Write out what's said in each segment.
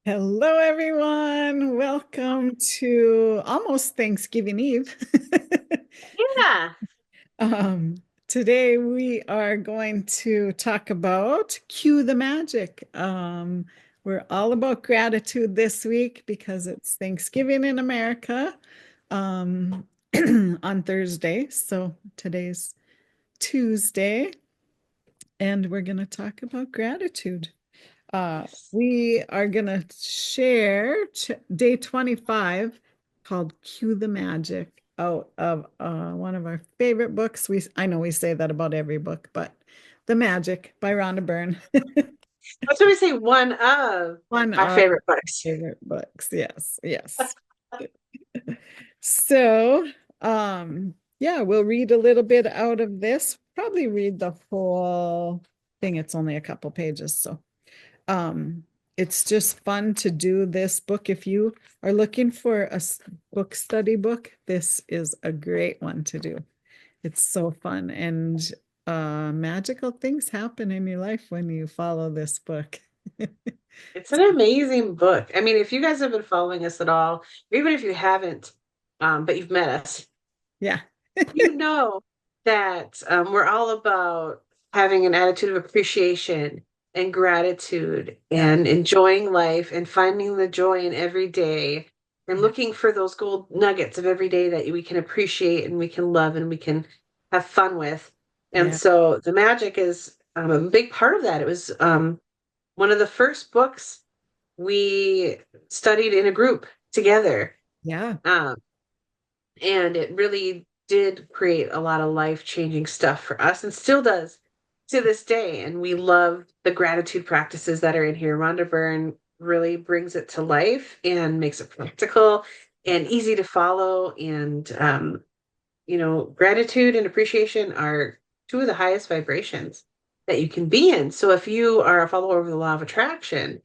Hello, everyone. Welcome to almost Thanksgiving Eve. Yeah. Um, Today we are going to talk about Cue the Magic. We're all about gratitude this week because it's Thanksgiving in America um, on Thursday. So today's Tuesday, and we're going to talk about gratitude. Yes. We are going to share day 25 called Cue the Magic out of one of our favorite books. I know we say that about every book, but The Magic by Rhonda Byrne. That's what we say, one of One my of favorite books. my favorite books. Yes, yes. So, yeah, we'll read a little bit out of this. Probably read the whole thing. It's only a couple pages, so Um, it's just fun to do this book. If you are looking for a book study book, this is a great one to do. It's so fun and magical things happen in your life when you follow this book. It's an amazing book. I mean, if you guys have been following us at all, or even if you haven't, but you've met us, Yeah. you know that we're all about having an attitude of appreciation and gratitude Yeah. and enjoying life and finding the joy in every day and Yeah. looking for those gold nuggets of every day that we can appreciate and we can love and we can have fun with. And Yeah. so the magic is a big part of that. It was one of the first books we studied in a group together. Yeah. Um, and it really did create a lot of life-changing stuff for us and still does to this day. And we love the gratitude practices that are in here. Rhonda Byrne really brings it to life and makes it practical and easy to follow. And gratitude and appreciation are two of the highest vibrations that you can be in. So if you are a follower of the law of attraction,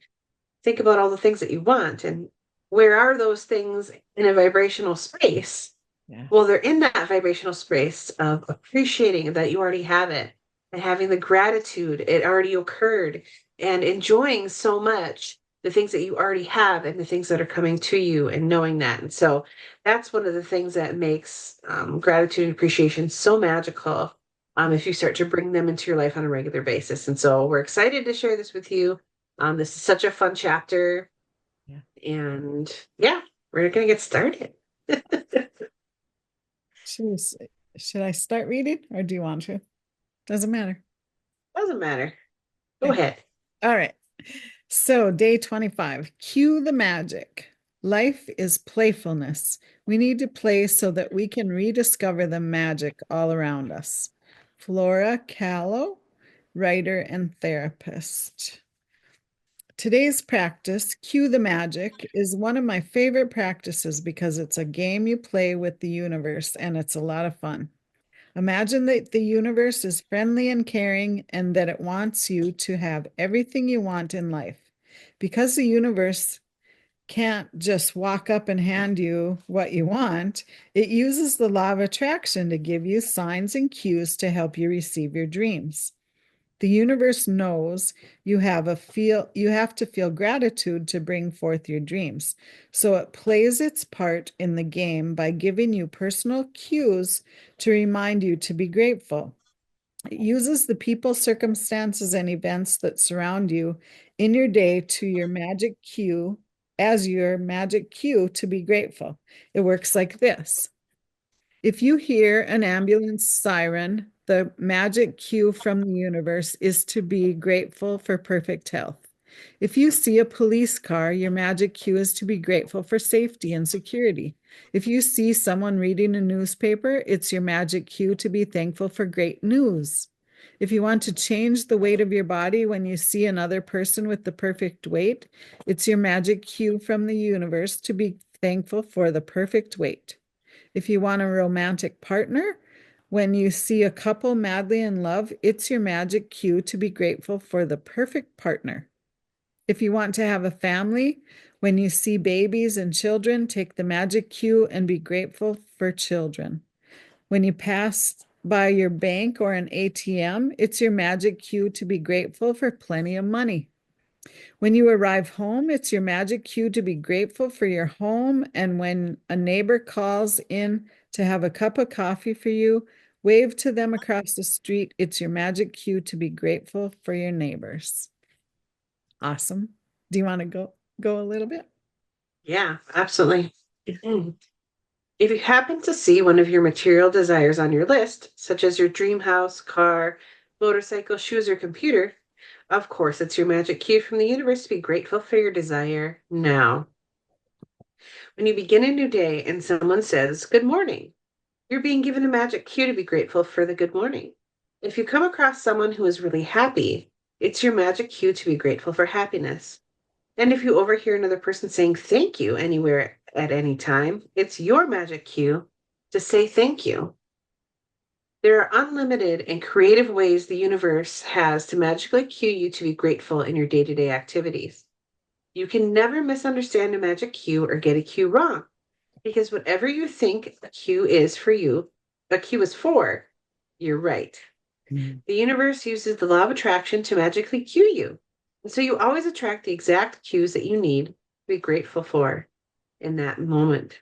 think about all the things that you want and where are those things in a vibrational space. Yeah. Well, they're in that vibrational space of appreciating that you already have it and having the gratitude it already occurred and enjoying so much the things that you already have and the things that are coming to you and knowing that. And so that's one of the things that makes gratitude and appreciation so magical if you start to bring them into your life on a regular basis. And so we're excited to share this with you. This is such a fun chapter. Yeah. And yeah, we're going to get started. Should, should I start reading or do you want to? Doesn't matter. Doesn't matter. Go Okay. ahead. All right. So, day 25, cue the magic. Life is playfulness. We need to play so that we can rediscover the magic all around us. Flora Kahlo, writer and therapist. Today's practice, Cue the Magic, is one of my favorite practices because it's a game you play with the universe and it's a lot of fun. Imagine that the universe is friendly and caring and that it wants you to have everything you want in life. Because the universe can't just walk up and hand you what you want, it uses the law of attraction to give you signs and cues to help you receive your dreams. The universe knows you have to feel gratitude to bring forth your dreams. So it plays its part in the game by giving you personal cues to remind you to be grateful. It uses the people, circumstances, and events that surround you in your day to your magic cue as your magic cue to be grateful. It works like this. If you hear an ambulance siren, the magic cue from the universe is to be grateful for perfect health. If you see a police car, your magic cue is to be grateful for safety and security. If you see someone reading a newspaper, it's your magic cue to be thankful for great news. If you want to change the weight of your body when you see another person with the perfect weight, it's your magic cue from the universe to be thankful for the perfect weight. If you want a romantic partner, when you see a couple madly in love, it's your magic cue to be grateful for the perfect partner. If you want to have a family, when you see babies and children, take the magic cue and be grateful for children. When you pass by your bank or an ATM, it's your magic cue to be grateful for plenty of money. When you arrive home, it's your magic cue to be grateful for your home. And when a neighbor calls in to have a cup of coffee for you, wave to them across the street. It's your magic cue to be grateful for your neighbors. Awesome. Do you want to go a little bit? Yeah, absolutely. Mhm. If you happen to see one of your material desires on your list, such as your dream house, car, motorcycle, shoes, or computer, of course, it's your magic cue from the universe to be grateful for your desire now. When you begin a new day and someone says, "Good morning," you're being given a magic cue to be grateful for the good morning. If you come across someone who is really happy, it's your magic cue to be grateful for happiness. And if you overhear another person saying thank you anywhere at any time, it's your magic cue to say thank you. There are unlimited and creative ways the universe has to magically cue you to be grateful in your day to day activities. You can never misunderstand a magic cue or get a cue wrong, because whatever you think a cue is for you, a cue is for, you're right. Mm. The universe uses the law of attraction to magically cue you. And so you always attract the exact cues that you need to be grateful for in that moment.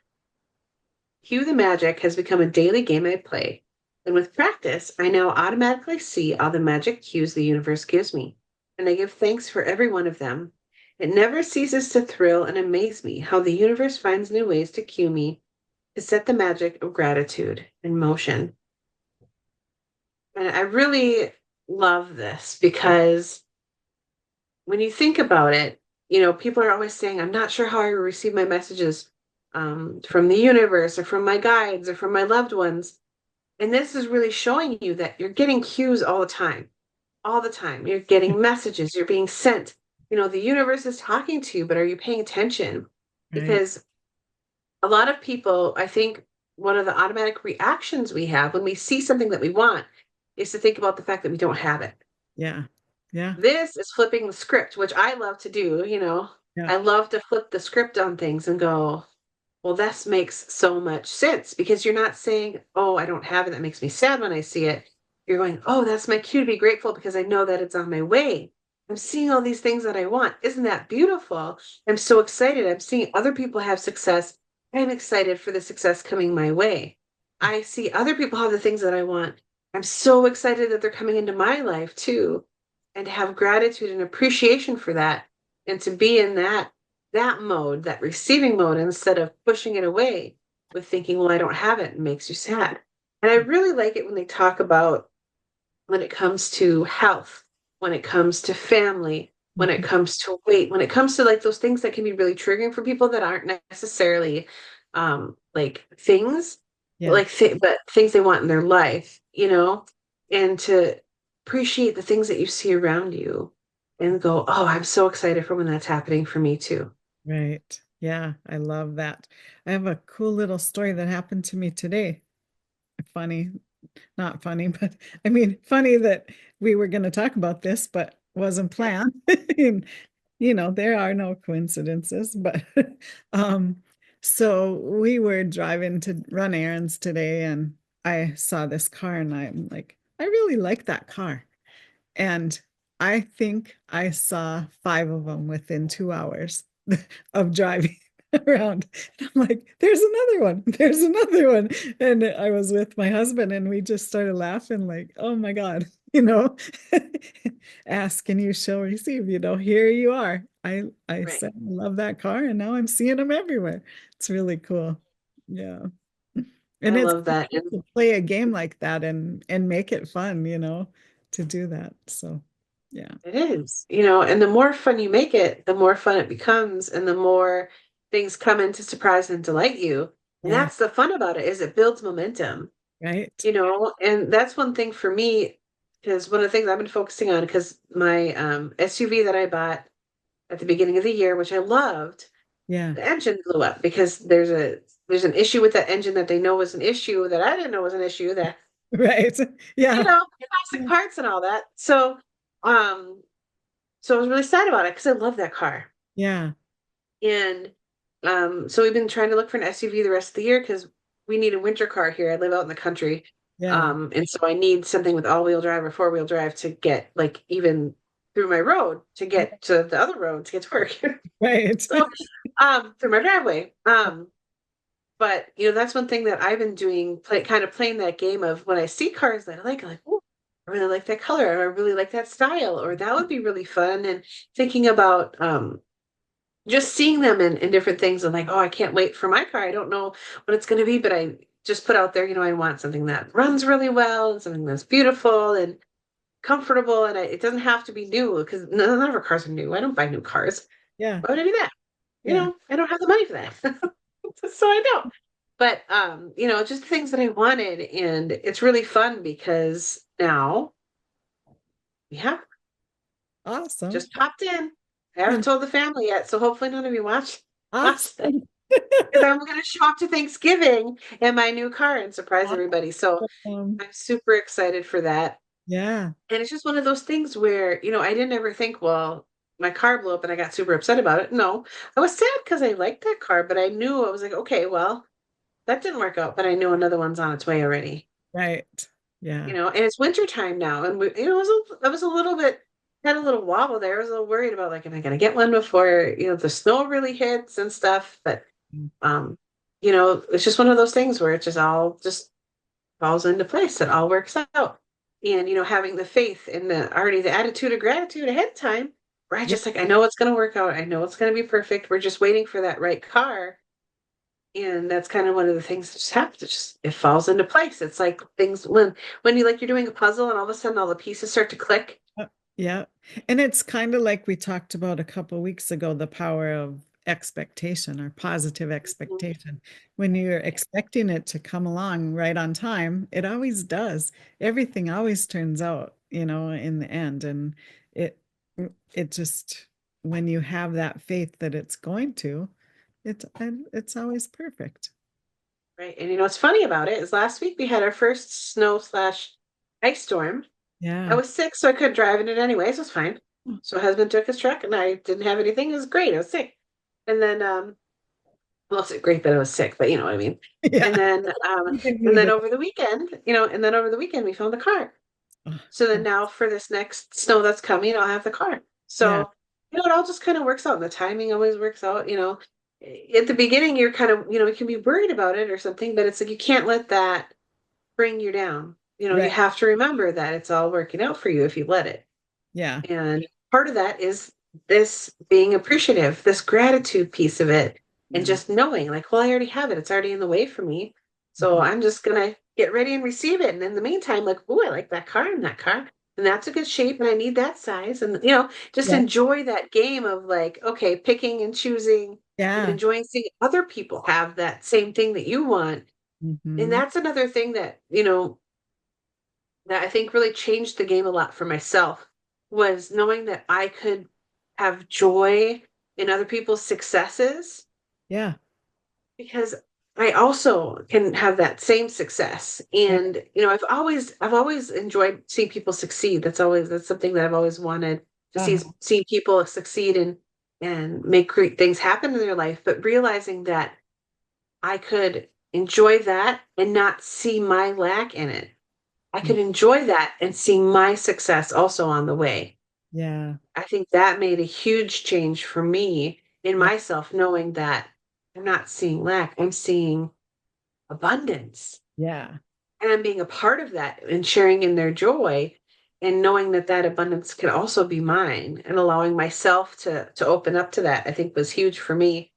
Cue the Magic has become a daily game I play. And with practice, I now automatically see all the magic cues the universe gives me. And I give thanks for every one of them. It never ceases to thrill and amaze me how the universe finds new ways to cue me to set the magic of gratitude in motion. And I really love this because when you think about it, people are always saying, "I'm not sure how I receive my messages from the universe or from my guides or from my loved ones." And this is really showing you that you're getting cues all the time, all the time. You're getting messages, you're being sent. The universe is talking to you, but are you paying attention? Right. Because a lot of people, I think one of the automatic reactions we have when we see something that we want is to think about the fact that we don't have it. Yeah. Yeah. This is flipping the script, which I love to do. Yeah. I love to flip the script on things and go, well, this makes so much sense because you're not saying, "Oh, I don't have it. That makes me sad when I see it." You're going, "Oh, that's my cue to be grateful because I know that it's on my way. I'm seeing all these things that I want. Isn't that beautiful? I'm so excited. I'm seeing other people have success. I'm excited for the success coming my way. I see other people have the things that I want. I'm so excited that they're coming into my life too." And to have gratitude and appreciation for that and to be in that mode, that receiving mode, instead of pushing it away with thinking, "Well, I don't have it," makes you sad. And I really like it when they talk about when it comes to health, when it comes to family, when it Mhm. comes to weight, when it comes to like those things that can be really triggering for people that aren't necessarily like things, but Yeah. but things they want in their life, and to appreciate the things that you see around you and go, "Oh, I'm so excited for when that's happening for me too." Right. Yeah. I love that. I have a cool little story that happened to me today. Funny, not funny, but I mean, funny that we were going to talk about this, but wasn't Yeah. planned. And, there are no coincidences, but um, so we were driving to run errands today, and I saw this car, and I'm like, I really like that car. And I think I saw five of them within 2 hours of driving around. And I'm like, there's another one. There's another one. And I was with my husband and we just started laughing, like, oh my God, ask and you shall receive, here you are. I Right. said I love that car and now I'm seeing them everywhere. It's really cool. Yeah. And I it's love that. cool to play a game like that and make it fun, to do that. So yeah. It is, and the more fun you make it, the more fun it becomes, and the more things come in to surprise and delight you. And Yeah. that's the fun about it, is it builds momentum, Right. and that's one thing for me, because one of the things I've been focusing on, because my SUV that I bought at the beginning of the year, which I loved, Yeah. the engine blew up because there's an issue with that engine that they know was an issue that I didn't know was an issue that Right. Yeah. plastic parts and all that. Um, so I was really sad about it because I love that car. Yeah. And so we've been trying to look for an SUV the rest of the year because we need a winter car here. I live out in the country. Yeah. And so I need something with all-wheel drive or four-wheel drive to get like even through my road to get to the other road to get to work. Right. So, through my driveway. But that's one thing that I've been doing, kind of playing that game of when I see cars that I like, oh, I really like that color, or I really like that style, or that would be really fun. And thinking about just seeing them in different things and like, oh, I can't wait for my car. I don't know what it's going to be, but I just put out there, I want something that runs really well and something that's beautiful and comfortable. And it doesn't have to be new because none of our cars are new. I don't buy new cars. Yeah. Why would I do that? Yeah. I don't have the money for that. So I don't. But just things that I wanted. And it's really fun because now we have Awesome. just popped in. I haven't And told the family yet, so hopefully none of you watch this. awesome. Because I'm going to show up to Thanksgiving in my new car and surprise everybody. So Awesome. I'm super excited for that. Yeah. And it's just one of those things where, I didn't ever think, well, my car blew up and I got super upset about it. No, I was sad because I liked that car, but I knew I was like, okay, well, that didn't work out, but I knew another one's on its way already. Right. Yeah. And it's winter time now. And I was a little bit, had a little wobble there. I was a little worried about like, am I going to get one before, the snow really hits and stuff. But, um, it's just one of those things where it just all just falls into place. It all works out. And, having the faith and the attitude of gratitude ahead of time, where I Yeah. just like, I know it's going to work out. I know it's going to be perfect. We're just waiting for that right car. And that's kind of one of the things that just happens. It falls into place. It's like things when you're doing a puzzle and all of a sudden all the pieces start to click. Yeah. And it's kind of like we talked about a couple weeks ago, the power of expectation or positive Mhm. expectation. When you're expecting it to come along right on time, it always does. Everything always turns out, in the end. And it it just when you have that faith that it's going to, it's always perfect. Right. And what's funny about it is last week we had our first snow/ice storm. I Yeah. was sick, so I couldn't drive in it anyways. It was fine. So husband took his truck and I didn't have anything. It was great. I was sick. And then well, it's great that I was sick, but you know what I mean. And Yeah. then You didn't and need then it. over the weekend, we found the car. Oh, So then oh, now for this next snow that's coming, I'll have the car. yeah. So, it all just kind of works out. The timing always works out. At the beginning, you're kind of, you can be worried about it or something, but it's like you can't let that bring you down. You Right. have to remember that it's all working out for you if you let it. Yeah. And part of that is this being appreciative, this gratitude piece of it, and Yeah. just knowing, like, well, I already have it. It's already in the way for me. So Mhm. I'm just gonna get ready and receive it. And in the meantime, like, oh, I like that car and that car. And that's a good shape, and I need that size. And just Yeah. enjoy that game of like, okay, picking and choosing and Yeah. enjoying seeing other people have that same thing that you want. And Hmm. that's another thing that I think really changed the game a lot for myself was knowing that I could have joy in other people's successes Yeah. because I also can have that same success. Yeah. And I've always enjoyed seeing people succeed. That's something that I've always wanted to Uh-huh. see people succeed and make great things happen in their life, but realizing that I could enjoy that and not see my lack in it. I Mm. could enjoy that and see my success also on the way. Yeah. I think that made a huge change for me in Yeah. myself, knowing that I'm not seeing lack, I'm seeing abundance. Yeah. And I'm being a part of that and sharing in their joy and knowing that that abundance can also be mine and allowing myself to open up to that, I think was huge for me.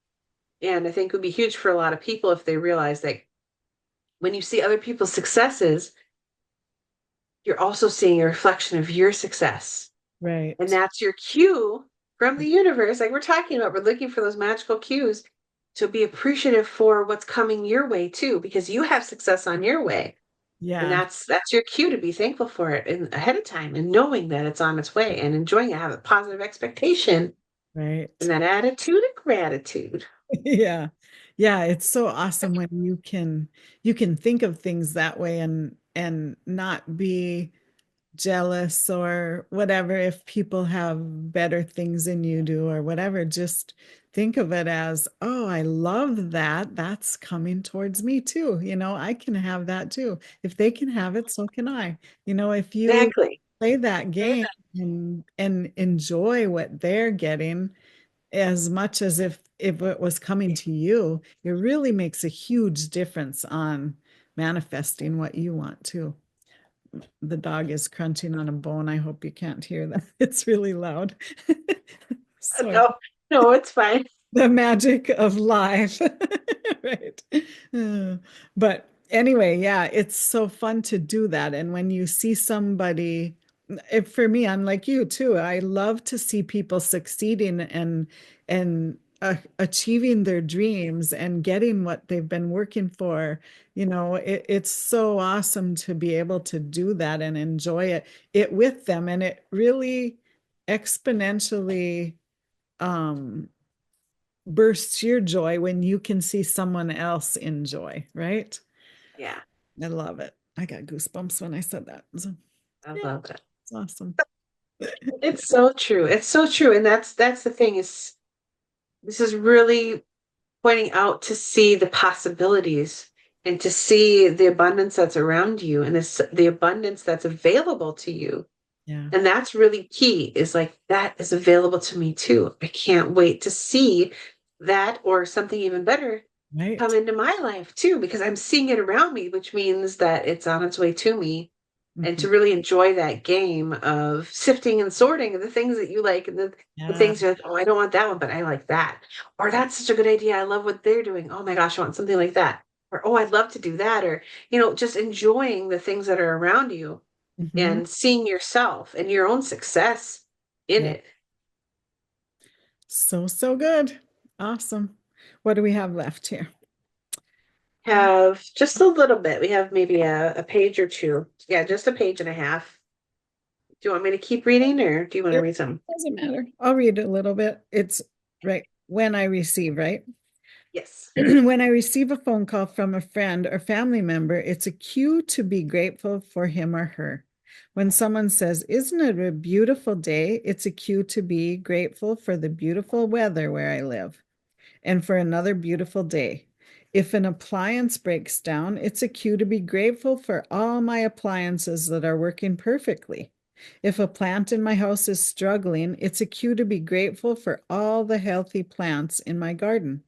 And I think would be huge for a lot of people if they realize that when you see other people's successes, you're also seeing a reflection of your success. And Right. that's your cue from the universe. Like we're talking about, we're looking for those magical cues to be appreciative for what's coming your way too, because you have success on your way. And Yeah. that's your cue to be thankful for it ahead of time and knowing that it's on its way and enjoying it, have a positive expectation and Right. that attitude of gratitude. Yeah. Yeah. It's so awesome when you can think of things that way and not be jealous or whatever if people have better things than you do or whatever. Just think of it as, oh, I love that. That's coming towards me too. I can have that too. If they can have it, so can I. If you Exactly. play that game and enjoy what they're getting as much as if it was coming to you. It really makes a huge difference on manifesting what you want to. The dog is crunching on a bone. I hope you can't hear that. It's really loud. So No, no, it's fine. the magic of life. Right. But anyway, yeah, it's so fun to do that. And when you see somebody, if for me, I'm like you too. I love to see people succeeding and achieving their dreams and getting what they've been working for. It's so awesome to be able to do that and enjoy it with them. And it really exponentially um bursts your joy when you can see someone else enjoy, right? Yeah, I love it. I got goosebumps when I said that. So, I yeah, love it. it's awesome. It's so true. It's so true. And that's the thing is this is really pointing out to see the possibilities and to see the abundance that's around you and the abundance that's available to you. Yeah, And that's really key is like that is available to me too. I can't wait to see that or something even better come right. into my life too, because I'm seeing it around me, which means that it's on its way to me. And Mhm. to really enjoy that game of sifting and sorting and the things that you like and the Yeah. things you're like, oh, I don't want that one, but I like that. Or that's such a good idea. I love what they're doing. Oh my gosh, I want something like that. Or oh, I'd love to do that. Or, just enjoying the things that are around you Hmm. and seeing yourself and your own success in Yeah. it. So, so good. Awesome. What do we have left here? Have just a little bit. We have maybe a page or two. Yeah, just a page and a half. Do you want me to keep reading or do you want to It read some? doesn't matter. I'll read a little bit. It's right when I receive, right? Yes. When I receive a phone call from a friend or family member, it's a cue to be grateful for him or her. When someone says, "Isn't it a beautiful day?" it's a cue to be grateful for the beautiful weather where I live and for another beautiful day. If an appliance breaks down, it's a cue to be grateful for all my appliances that are working perfectly. If a plant in my house is struggling, it's a cue to be grateful for all the healthy plants in my garden.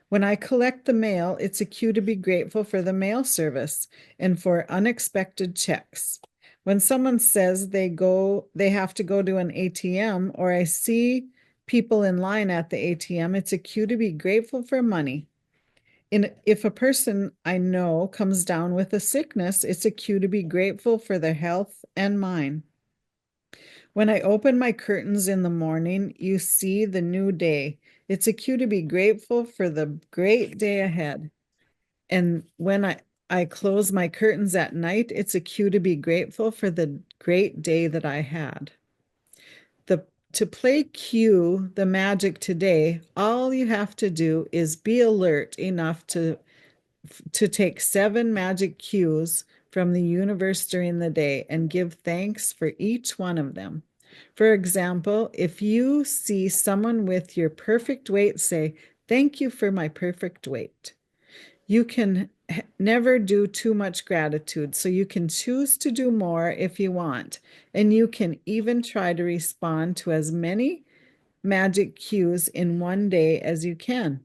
When I collect the mail, it's a cue to be grateful for the mail service and for unexpected checks. When someone says they have to go to an ATM, or I see people in line at the ATM, it's a cue to be grateful for money. If a person I know comes down with a sickness, it's a cue to be grateful for their health and mine. When I open my curtains in the morning, you see the new day. It's a cue to be grateful for the great day ahead. And when I close my curtains at night, it's a cue to be grateful for the great day that I had. The To play cue the magic today, all you have to do is be alert enough to take 7 magic cues from the universe during the day and give thanks for each one of them. For example, if you see someone with your perfect weight, say, "Thank you for my perfect weight." You can never do too much gratitude, so you can choose to do more if you want. And you can even try to respond to as many magic cues in one day as you can.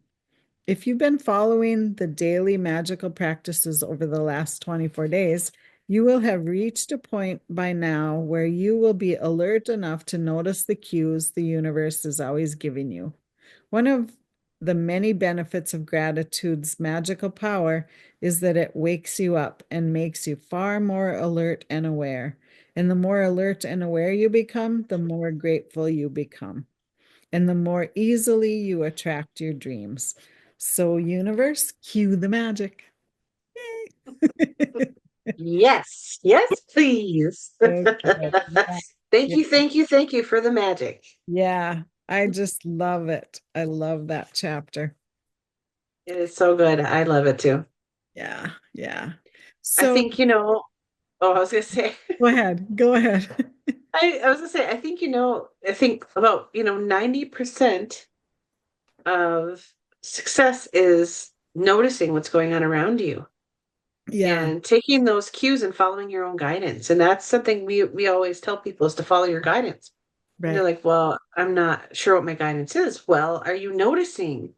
If you've been following the daily magical practices over the last 24 days, you will have reached a point by now where you will be alert enough to notice the cues the universe is always giving you. One of the many benefits of gratitude's magical power is that it wakes you up and makes you far more alert and aware. And the more alert and aware you become, the more grateful you become and the more easily you attract your dreams. So, universe, cue the magic. Yay. Yes. Yes, please. So good. Yeah. Thank Yeah. you, thank you, thank you for the magic. Yeah. I just love it. I love that chapter. It is so good. I love it too. Yeah. Yeah. I So, think, I was gonna say, go ahead. Go ahead. I was gonna say, I think, I think about, 90% of success is noticing what's going on around you. Yeah. and taking those cues and following your own guidance. And that's something we always tell people is to follow your guidance. And they're Right. like, well, I'm not sure what my guidance is. Well, are you noticing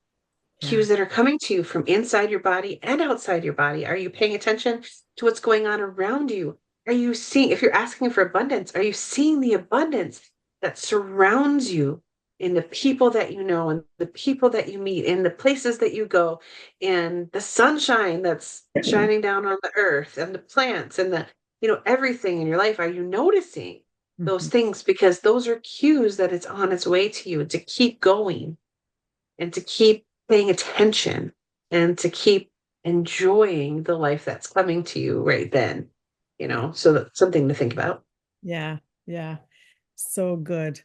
Yeah. cues that are coming to you from inside your body and outside your body? Are you paying attention to what's going on around you? Are you seeing, if you're asking for abundance, are you seeing the abundance that surrounds you in the people that you know and the people that you meet, in the places that you go, and the sunshine that's shining down on the earth and the plants and the, everything in your life? Are you noticing those Mhm. things? Because those are cues that it's on its way to you to keep going and to keep paying attention and to keep enjoying the life that's coming to you right then, Yeah. so that's something to think about. Yeah. Yeah. So good.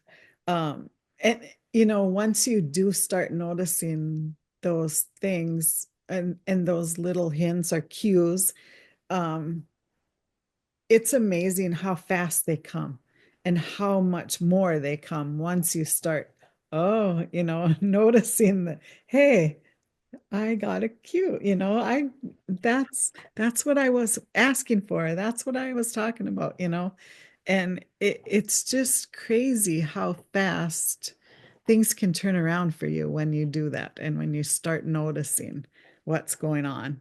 Um, and once you do start noticing those things and those little hints or cues, um, it's amazing how fast they come and how much more they come once you start, noticing that, hey, I got a cue, that's what I was asking for. That's what I was talking about. And it's just crazy how fast things can turn around for you when you do that and when you start noticing what's going on.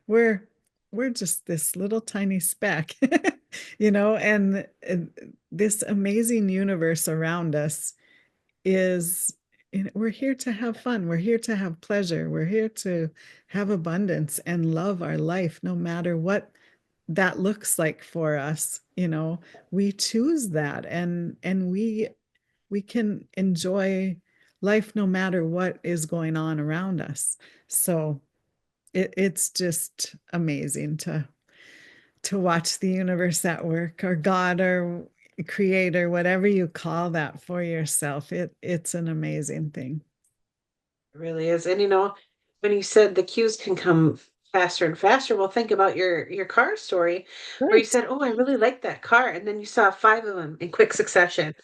We're just this little tiny speck, and this amazing universe around us is, we're here to have fun. We're here to have pleasure. We're here to have abundance and love our life no matter what that looks like for us. We choose that, and we can enjoy life no matter what is going on around us. So it's just amazing to watch the universe at work, or God, or creator, whatever you call that for yourself. It's an amazing thing. It really is. And when you said the cues can come faster and faster, well, think about your car story where you Right. said, oh, I really like that car, and then you saw five of them in quick succession.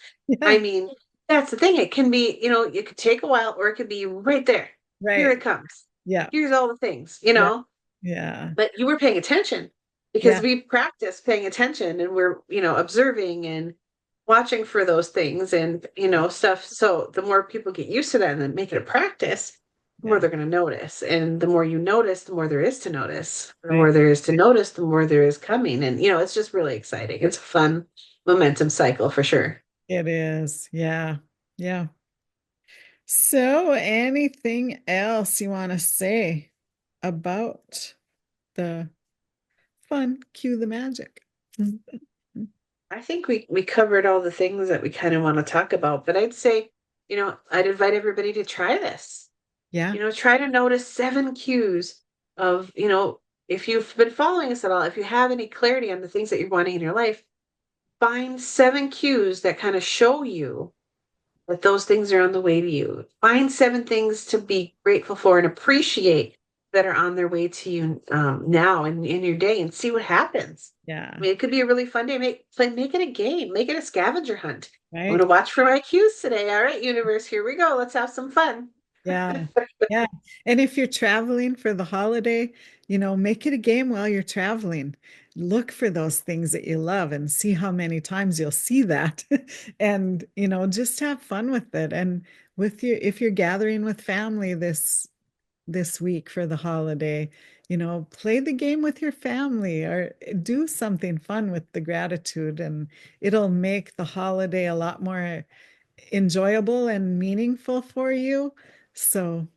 I Yeah. mean, that's the thing. It can be, it could take a while, or it could be right there. Here Right. it comes. Yeah. Here's all the things, Yeah. Yeah. but you were paying attention because Yeah. we practice paying attention, and we're, observing and watching for those things and, stuff. So the more people get used to that and then make it a practice, the more Yeah. they're going to notice. And the more you notice, the more there is to notice. The Right. more there is to notice, the more there is coming. And, it's just really exciting. It's a fun momentum cycle for sure. It is. Yeah. Yeah. So, anything else you want to say about the fun, cue the magic? I think we covered all the things that we kind of want to talk about, but I'd say, I'd invite everybody to try this. Yeah. Try to notice 7 cues of, if you've been following us at all, if you have any clarity on the things that you're wanting in your life, find 7 cues that kind of show you that those things are on the way to you. Find 7 things to be grateful for and appreciate that are on their way to you now and in your day, and see what happens. I Yeah. mean, it could be a really fun day. Make it a game. Make it a scavenger hunt. I'm going Right. to watch for my cues today. All right, universe, here we go. Let's have some fun. Yeah. Yeah. And if you're traveling for the holiday, make it a game while you're traveling. Look for those things that you love and see how many times you'll see that. And, just have fun with it. And if you're gathering with family this week for the holiday, play the game with your family or do something fun with the gratitude, and it'll make the holiday a lot more enjoyable and meaningful for you. So,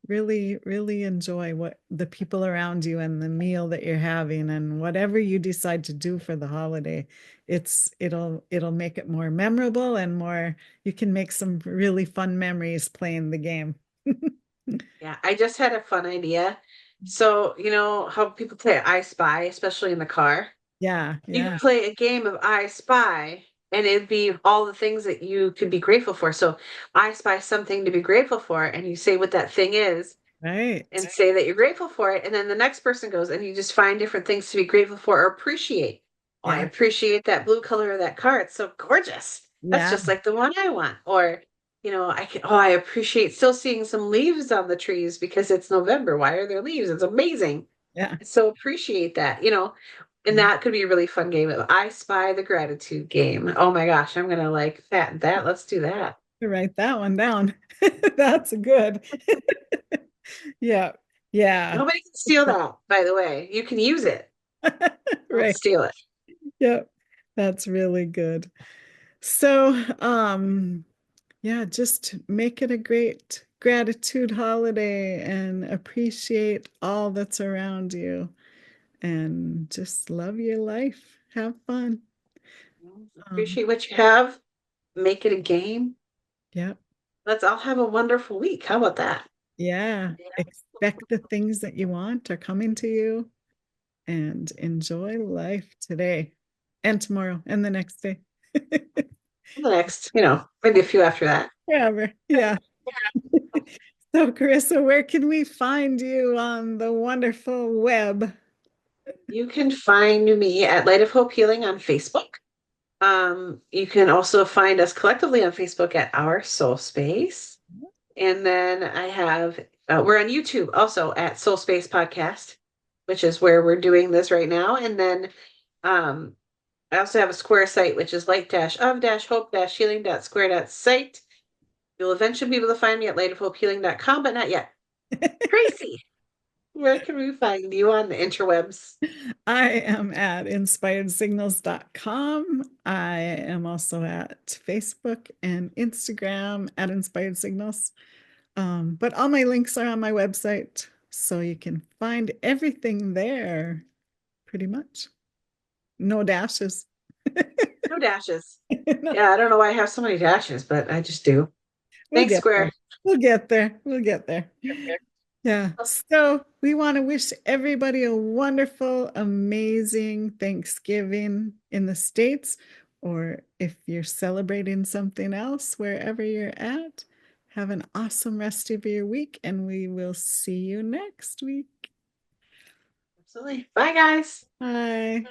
really, really enjoy what the people around you and the meal that you're having, and whatever you decide to do for the holiday. It'll make it more memorable and more, you can make some really fun memories playing the game. Yeah, I just had a fun idea. So, you know how people play I Spy, especially in the car? Yeah, You could yeah, play a game of I Spy, and it'd be all the things that you could be grateful for. So, I spy something to be grateful for, and you say what that thing is right. and say that you're grateful for it. And then the next person goes and you just find different things to be grateful for or appreciate. Oh, I Yeah, appreciate that blue color of that car. It's so gorgeous. That's yeah, just like the one I want. Or, I appreciate still seeing some leaves on the trees because it's November. Why are there leaves? It's amazing. Yeah. So appreciate that, and Yeah. that could be a really fun game of I Spy the Gratitude game. Oh my gosh, I'm gonna like patent that. Let's do that. Write that one down. That's good. Yeah. Yeah. Nobody can steal that, by the way. You can use it. Don't Right. steal it. Yep. That's really good. So, yeah, just make it a great gratitude holiday and appreciate all that's around you and just love your life. Have fun. Um, Appreciate what you have. Make it a game. yeah. Let's all have a wonderful week. How about that? Yeah. Expect the things that you want are coming to you and enjoy life today and tomorrow and the next day. The next, maybe a few after that. Forever. Yeah. So, Carissa, where can we find you on the wonderful web? You can find me at Light of Hope Healing on Facebook. You can also find us collectively on Facebook at Our Soul Space. And then we're on YouTube also at SoulSpace Podcast, which is where we're doing this right now. And then um, I also have a Square site, which is light-of-hope-healing.square.site. You'll eventually be able to find me at lightofhopehealing.com, but not yet. Tracy, where can we find you on the interwebs? I am at inspiredsignals.com. I am also at Facebook and Instagram at Inspired Signals. But all my links are on my website, so you can find everything there pretty much. No dashes. No dashes. No, Yeah, I don't know why I have so many dashes, but I just do. we'll Thanks, get there. Square. We'll get there. We'll get there. Yeah. So we want to wish everybody a wonderful, amazing Thanksgiving in the States, or if you're celebrating something else, wherever you're at, have an awesome rest of your week, and we will see you next week. Absolutely. Bye, guys. Bye.